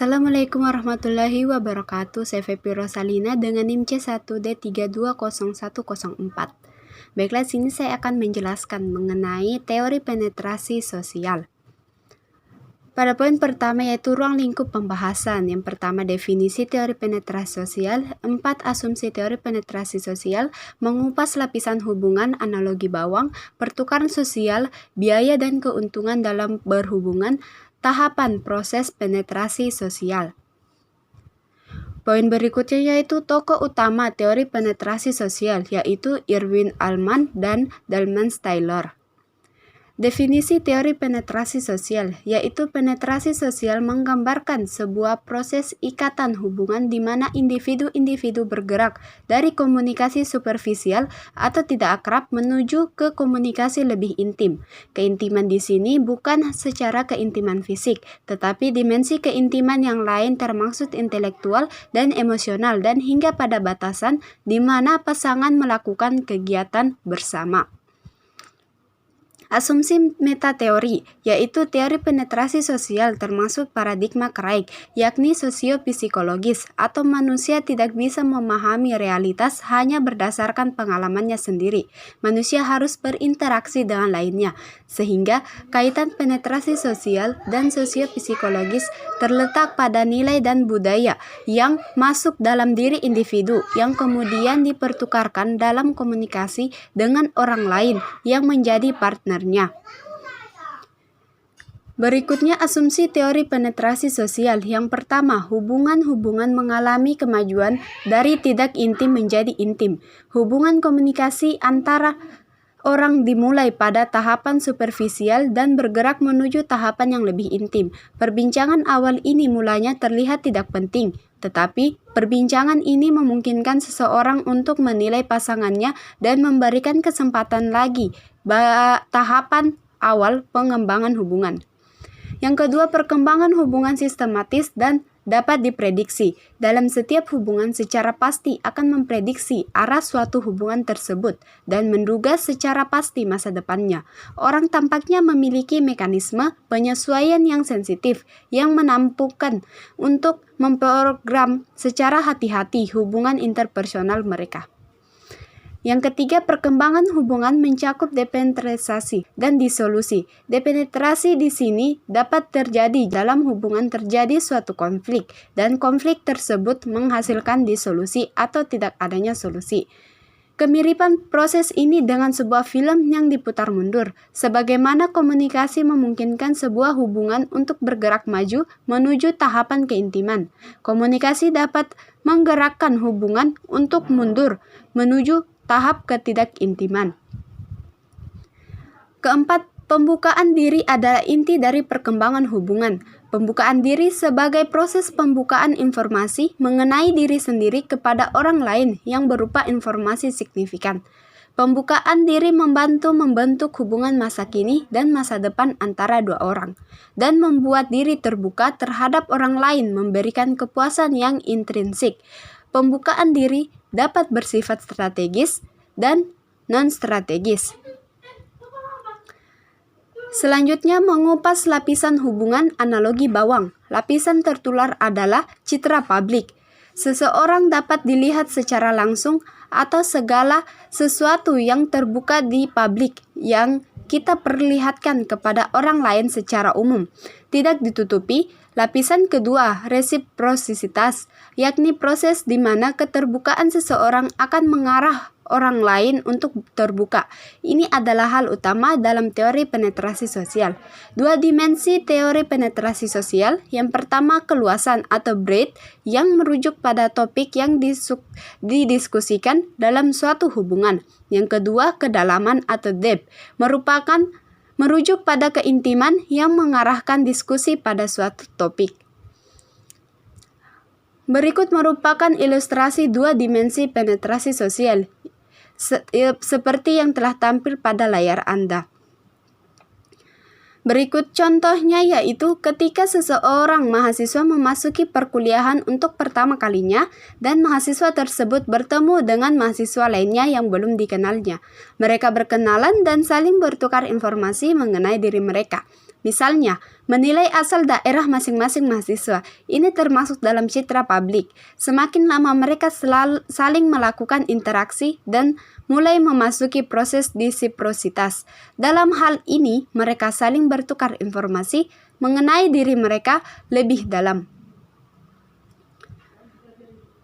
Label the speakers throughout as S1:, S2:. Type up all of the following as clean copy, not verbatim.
S1: Assalamualaikum warahmatullahi wabarakatuh. Saya Fepi Rosalina dengan NIM C1D320104. Baiklah, sini saya akan menjelaskan mengenai teori penetrasi sosial. Pada poin pertama yaitu ruang lingkup pembahasan. Yang pertama, definisi teori penetrasi sosial. 4. Asumsi teori penetrasi sosial mengupas lapisan hubungan, analogi bawang, pertukaran sosial, biaya dan keuntungan dalam berhubungan, tahapan proses penetrasi sosial. Poin berikutnya yaitu tokoh utama teori penetrasi sosial, yaitu Irwin Alman dan Dalman Taylor. Definisi teori penetrasi sosial, yaitu penetrasi sosial menggambarkan sebuah proses ikatan hubungan di mana individu-individu bergerak dari komunikasi superficial atau tidak akrab menuju ke komunikasi lebih intim. Keintiman di sini bukan secara keintiman fisik, tetapi dimensi keintiman yang lain termaksud intelektual dan emosional dan hingga pada batasan di mana pasangan melakukan kegiatan bersama. Asumsi metateori, yaitu teori penetrasi sosial termasuk paradigma Craig, yakni sosiopsikologis atau manusia tidak bisa memahami realitas hanya berdasarkan pengalamannya sendiri. Manusia harus berinteraksi dengan lainnya, sehingga kaitan penetrasi sosial dan sosiopsikologis terletak pada nilai dan budaya yang masuk dalam diri individu yang kemudian dipertukarkan dalam komunikasi dengan orang lain yang menjadi partner. Berikutnya asumsi teori penetrasi sosial. Yang pertama, hubungan-hubungan mengalami kemajuan dari tidak intim menjadi intim. Hubungan komunikasi antara orang dimulai pada tahapan superficial dan bergerak menuju tahapan yang lebih intim. Perbincangan awal ini mulanya terlihat tidak penting, tetapi perbincangan ini memungkinkan seseorang untuk menilai pasangannya dan memberikan kesempatan lagi tahapan awal pengembangan hubungan. Yang kedua, perkembangan hubungan sistematis dan dapat diprediksi. Dalam setiap hubungan secara pasti akan memprediksi arah suatu hubungan tersebut dan menduga secara pasti masa depannya. Orang tampaknya memiliki mekanisme penyesuaian yang sensitif yang menampukan untuk memprogram secara hati-hati hubungan interpersonal mereka. Yang ketiga, perkembangan hubungan mencakup depenetrasi dan disolusi. Depenetrasi di sini dapat terjadi dalam hubungan terjadi suatu konflik, dan konflik tersebut menghasilkan disolusi atau tidak adanya solusi. Kemiripan proses ini dengan sebuah film yang diputar mundur, sebagaimana komunikasi memungkinkan sebuah hubungan untuk bergerak maju menuju tahapan keintiman. Komunikasi dapat menggerakkan hubungan untuk mundur menuju tahap ketidakintiman. Keempat, pembukaan diri adalah inti dari perkembangan hubungan. Pembukaan diri sebagai proses pembukaan informasi mengenai diri sendiri kepada orang lain yang berupa informasi signifikan. Pembukaan diri membantu membentuk hubungan masa kini dan masa depan antara dua orang, dan membuat diri terbuka terhadap orang lain memberikan kepuasan yang intrinsik. Pembukaan diri dapat bersifat strategis dan non-strategis. Selanjutnya, mengupas lapisan hubungan, analogi bawang. Lapisan tertular adalah citra publik. Seseorang dapat dilihat secara langsung atau segala sesuatu yang terbuka di publik yang kita perlihatkan kepada orang lain secara umum, tidak ditutupi. Lapisan kedua, resiprositas, yakni proses di mana keterbukaan seseorang akan mengarah orang lain untuk terbuka. Ini adalah hal utama dalam teori penetrasi sosial. Dua dimensi teori penetrasi sosial. Yang pertama, keluasan atau breadth yang merujuk pada topik yang didiskusikan dalam suatu hubungan. Yang kedua, kedalaman atau depth merujuk pada keintiman yang mengarahkan diskusi pada suatu topik. Berikut merupakan ilustrasi dua dimensi penetrasi sosial, seperti yang telah tampil pada layar Anda. Berikut contohnya yaitu ketika seseorang mahasiswa memasuki perkuliahan untuk pertama kalinya dan mahasiswa tersebut bertemu dengan mahasiswa lainnya yang belum dikenalnya. Mereka berkenalan dan saling bertukar informasi mengenai diri mereka. Misalnya, Menilai asal daerah masing-masing mahasiswa, ini termasuk dalam citra publik. Semakin lama mereka saling melakukan interaksi dan mulai memasuki proses resiprositas. Dalam hal ini, mereka saling bertukar informasi mengenai diri mereka lebih dalam.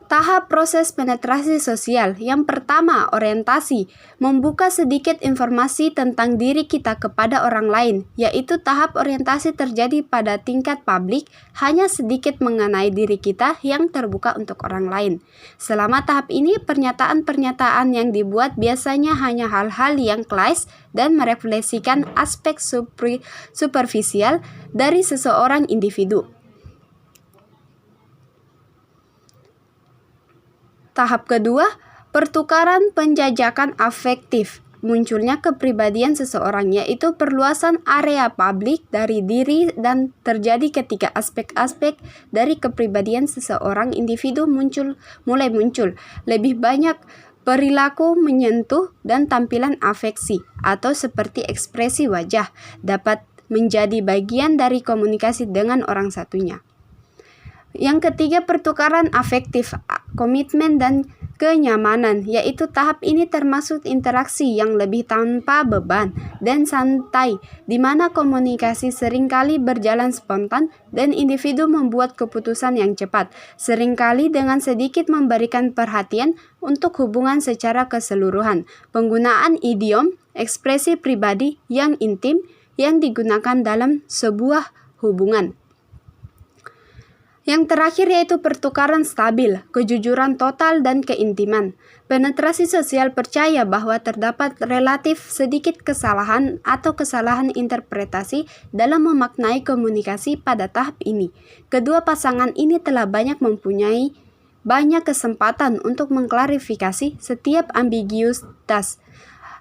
S1: Tahap proses penetrasi sosial. Yang pertama, orientasi, membuka sedikit informasi tentang diri kita kepada orang lain, yaitu tahap orientasi terjadi pada tingkat publik, hanya sedikit mengenai diri kita yang terbuka untuk orang lain. Selama tahap ini, pernyataan-pernyataan yang dibuat biasanya hanya hal-hal yang klise dan merefleksikan aspek superficial dari seseorang individu. Tahap kedua, pertukaran penjajakan afektif. Munculnya kepribadian seseorang, yaitu perluasan area publik dari diri dan terjadi ketika aspek-aspek dari kepribadian seseorang individu mulai muncul. Lebih banyak perilaku menyentuh dan tampilan afeksi atau seperti ekspresi wajah dapat menjadi bagian dari komunikasi dengan orang satunya. Yang ketiga, pertukaran afektif, komitmen dan kenyamanan, yaitu tahap ini termasuk interaksi yang lebih tanpa beban dan santai, di mana komunikasi seringkali berjalan spontan dan individu membuat keputusan yang cepat, seringkali dengan sedikit memberikan perhatian untuk hubungan secara keseluruhan. Penggunaan idiom, ekspresi pribadi yang intim yang digunakan dalam sebuah hubungan. Yang terakhir yaitu pertukaran stabil, kejujuran total dan keintiman. Penetrasi sosial percaya bahwa terdapat relatif sedikit kesalahan atau kesalahan interpretasi dalam memaknai komunikasi pada tahap ini. Kedua pasangan ini telah mempunyai banyak kesempatan untuk mengklarifikasi setiap ambiguitas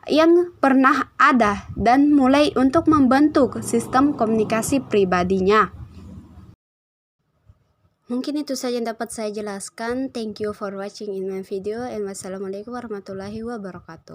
S1: yang pernah ada dan mulai untuk membentuk sistem komunikasi pribadinya. Mungkin itu saja yang dapat saya jelaskan. Thank you for watching in my video and wassalamualaikum warahmatullahi wabarakatuh.